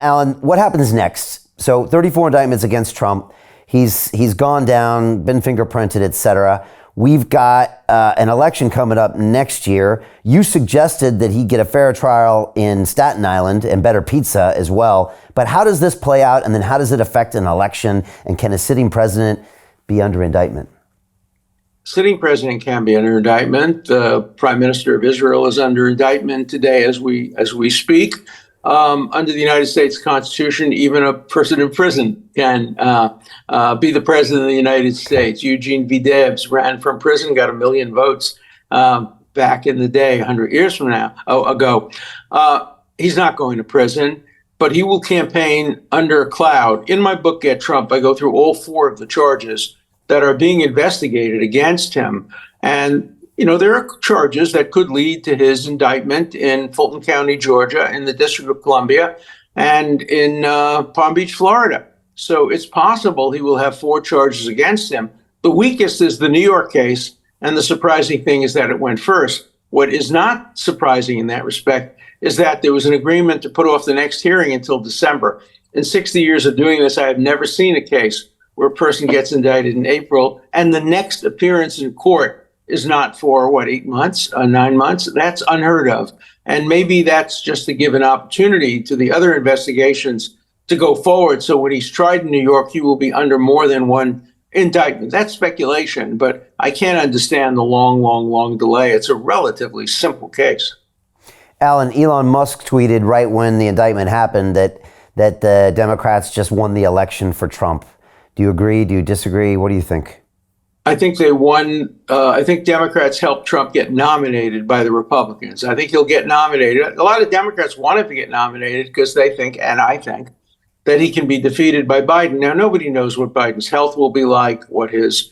Alan, what happens next? So 34 indictments against Trump. He's gone down, been fingerprinted, et cetera. We've got an election coming up next year. You suggested that he get a fair trial in Staten Island and better pizza as well. But how does this play out? And then how does it affect an election? And can a sitting president be under indictment? Sitting president can be under indictment. The prime minister of Israel is under indictment today as we speak. Under the United States Constitution, even a person in prison can be the president of the United States. Eugene V. Debs ran from prison, got 1 million votes back in the day, 100 years ago. He's not going to prison, but he will campaign under a cloud. In my book, Get Trump, I go through all 4 of the charges that are being investigated against him. And there are charges that could lead to his indictment in Fulton County, Georgia, in the District of Columbia, and in Palm Beach, Florida. So it's possible he will have 4 charges against him. The weakest is the New York case, and the surprising thing is that it went first. What is not surprising in that respect is that there was an agreement to put off the next hearing until December. In 60 years of doing this, I have never seen a case where a person gets indicted in April, and the next appearance in court is not for 8 months, 9 months. That's unheard of. And maybe that's just to give an opportunity to the other investigations to go forward. So when he's tried in New York, he will be under more than one indictment. That's speculation, but I can't understand the long delay. It's a relatively simple case. Alan, Elon Musk tweeted right when the indictment happened that the Democrats just won the election for Trump. Do you agree? Do you disagree? What do you think? I think they won. I think Democrats helped Trump get nominated by the Republicans. I think he'll get nominated. A lot of Democrats want him to get nominated because they think, and I think, that he can be defeated by Biden. Now, nobody knows what Biden's health will be like, what his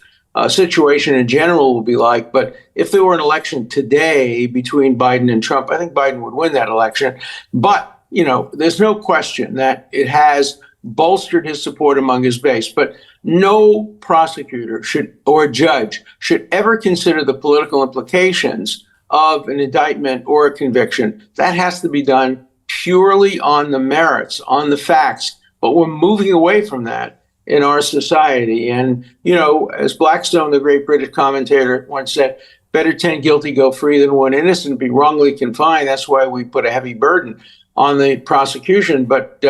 situation in general will be like. But if there were an election today between Biden and Trump, I think Biden would win that election. But, there's no question that it has bolstered his support among his base. But no prosecutor or judge should ever consider the political implications of an indictment or a conviction. That has to be done purely on the merits, on the facts. But we're moving away from that in our society. And, as Blackstone, the great British commentator, once said, better 10 guilty go free than 1 innocent be wrongly confined. That's why we put a heavy burden on the prosecution. But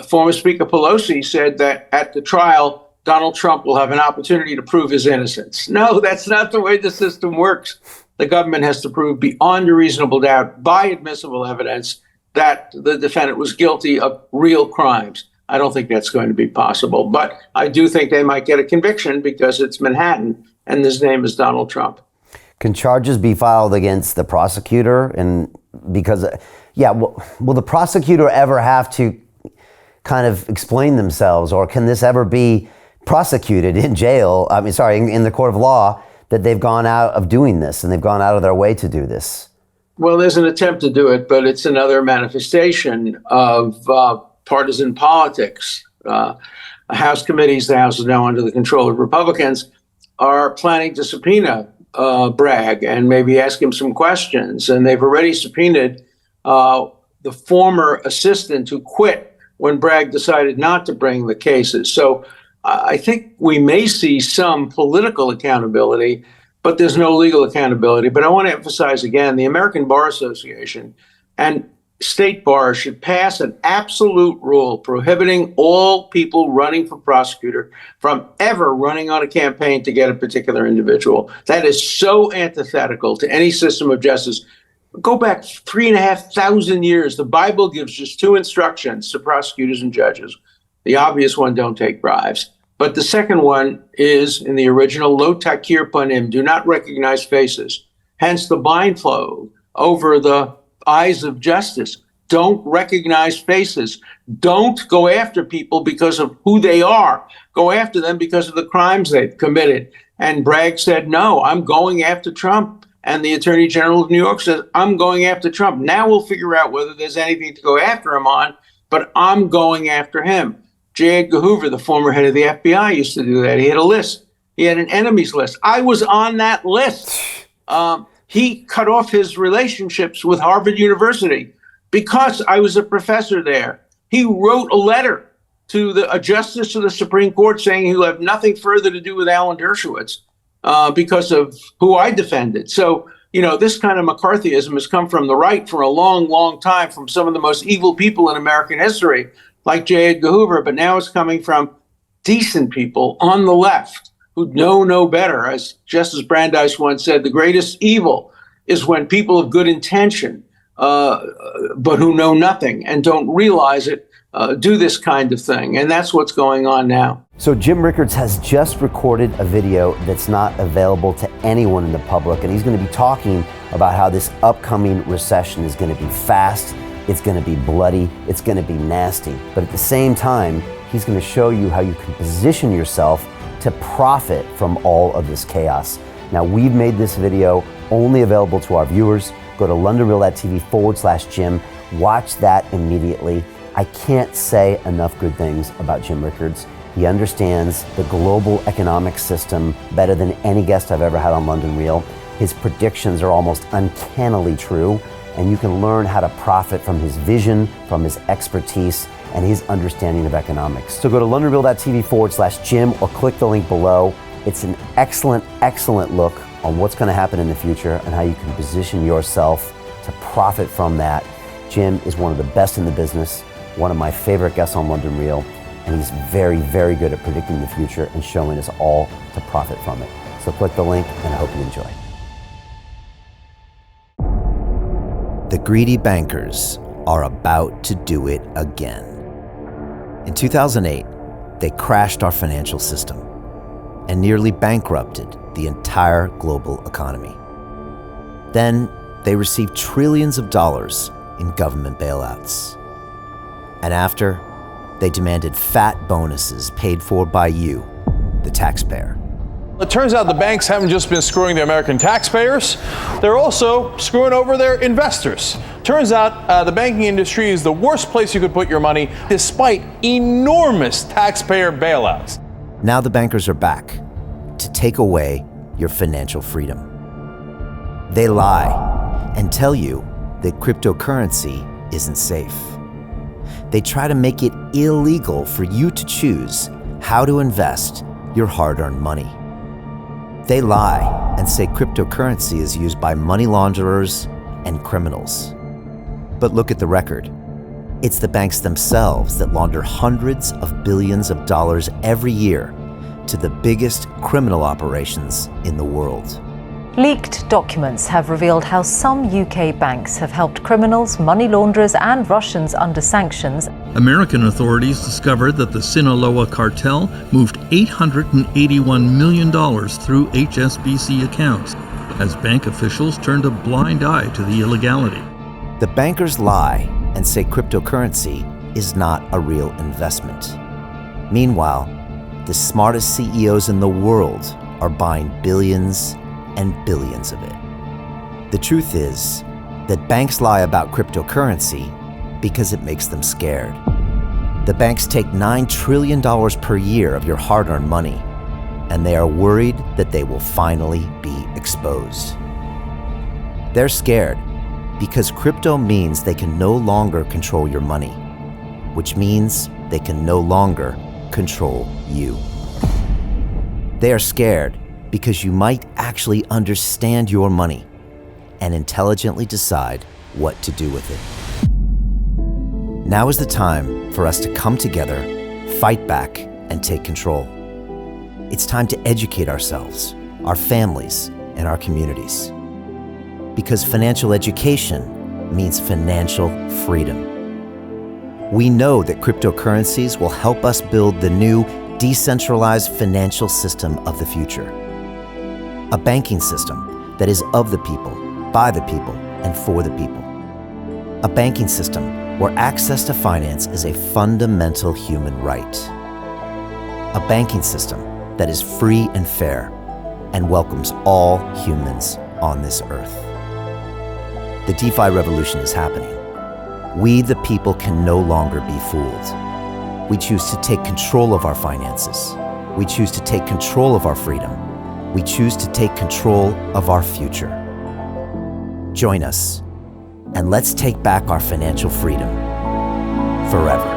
former Speaker Pelosi said that at the trial, Donald Trump will have an opportunity to prove his innocence. No, that's not the way the system works. The government has to prove beyond a reasonable doubt by admissible evidence that the defendant was guilty of real crimes. I don't think that's going to be possible, but I do think they might get a conviction because it's Manhattan and his name is Donald Trump. Can charges be filed against the prosecutor? And because, will the prosecutor ever have to kind of explain themselves, or can this ever be prosecuted in jail? In the court of law, that they've gone out of doing this and they've gone out of their way to do this? Well, there's an attempt to do it, but it's another manifestation of partisan politics. House committees, the House is now under the control of Republicans, are planning to subpoena Bragg and maybe ask him some questions. And they've already subpoenaed the former assistant who quit when Bragg decided not to bring the cases. So I think we may see some political accountability, but there's no legal accountability. But I want to emphasize again, the American Bar Association and state bars should pass an absolute rule prohibiting all people running for prosecutor from ever running on a campaign to get a particular individual. That is so antithetical to any system of justice. Go back 3,500 years. The Bible gives just 2 instructions to prosecutors and judges. The obvious one, don't take bribes. But the second one is in the original, lo takir panim, do not recognize faces. Hence the blindfold over the eyes of justice. Don't recognize faces. Don't go after people because of who they are. Go after them because of the crimes they've committed. And Bragg said, no, I'm going after Trump. And the Attorney General of New York says, I'm going after Trump. Now we'll figure out whether there's anything to go after him on, but I'm going after him. J. Edgar Hoover, the former head of the FBI, used to do that. He had a list. He had an enemies list. I was on that list. He cut off his relationships with Harvard University because I was a professor there. He wrote a letter to a justice of the Supreme Court saying he'll have nothing further to do with Alan Dershowitz because of who I defended. So, this kind of McCarthyism has come from the right for a long, long time, from some of the most evil people in American history, like J. Edgar Hoover. But now it's coming from decent people on the left who know no better. As Justice Brandeis once said, the greatest evil is when people of good intention, but who know nothing and don't realize it, do this kind of thing. And that's what's going on now. So Jim Rickards has just recorded a video that's not available to anyone in the public, and he's going to be talking about how this upcoming recession is going to be fast, it's going to be bloody, it's going to be nasty. But at the same time, he's going to show you how you can position yourself to profit from all of this chaos. Now, we've made this video only available to our viewers. Go to londonreal.tv/Jim. Watch that immediately. I can't say enough good things about Jim Rickards. He understands the global economic system better than any guest I've ever had on London Real. His predictions are almost uncannily true, and you can learn how to profit from his vision, from his expertise, and his understanding of economics. So go to londonreal.tv/Jim or click the link below. It's an excellent, excellent look on what's going to happen in the future and how you can position yourself to profit from that. Jim is one of the best in the business, one of my favorite guests on London Real, and he's very, very good at predicting the future and showing us all to profit from it. So click the link, and I hope you enjoy. The greedy bankers are about to do it again. In 2008, they crashed our financial system and nearly bankrupted the entire global economy. Then they received trillions of dollars in government bailouts. And after, they demanded fat bonuses paid for by you, the taxpayer. It turns out the banks haven't just been screwing the American taxpayers, they're also screwing over their investors. Turns out the banking industry is the worst place you could put your money, despite enormous taxpayer bailouts. Now the bankers are back to take away your financial freedom. They lie and tell you that cryptocurrency isn't safe. They try to make it illegal for you to choose how to invest your hard-earned money. They lie and say cryptocurrency is used by money launderers and criminals. But look at the record. It's the banks themselves that launder hundreds of billions of dollars every year to the biggest criminal operations in the world. Leaked documents have revealed how some UK banks have helped criminals, money launderers and Russians under sanctions. American authorities discovered that the Sinaloa cartel moved $881 million through HSBC accounts as bank officials turned a blind eye to the illegality. The bankers lie and say cryptocurrency is not a real investment. Meanwhile, the smartest CEOs in the world are buying billions and billions of it. The truth is that banks lie about cryptocurrency because it makes them scared. The banks take $9 trillion per year of your hard-earned money, and they are worried that they will finally be exposed. They're scared because crypto means they can no longer control your money, which means they can no longer control you. They are scared because you might actually understand your money and intelligently decide what to do with it. Now is the time for us to come together, fight back, and take control. It's time to educate ourselves, our families, and our communities. Because financial education means financial freedom. We know that cryptocurrencies will help us build the new decentralized financial system of the future. A banking system that is of the people, by the people, and for the people. A banking system where access to finance is a fundamental human right. A banking system that is free and fair and welcomes all humans on this earth. The DeFi revolution is happening. We, the people, can no longer be fooled. We choose to take control of our finances. We choose to take control of our freedom. We choose to take control of our future. Join us, and let's take back our financial freedom forever.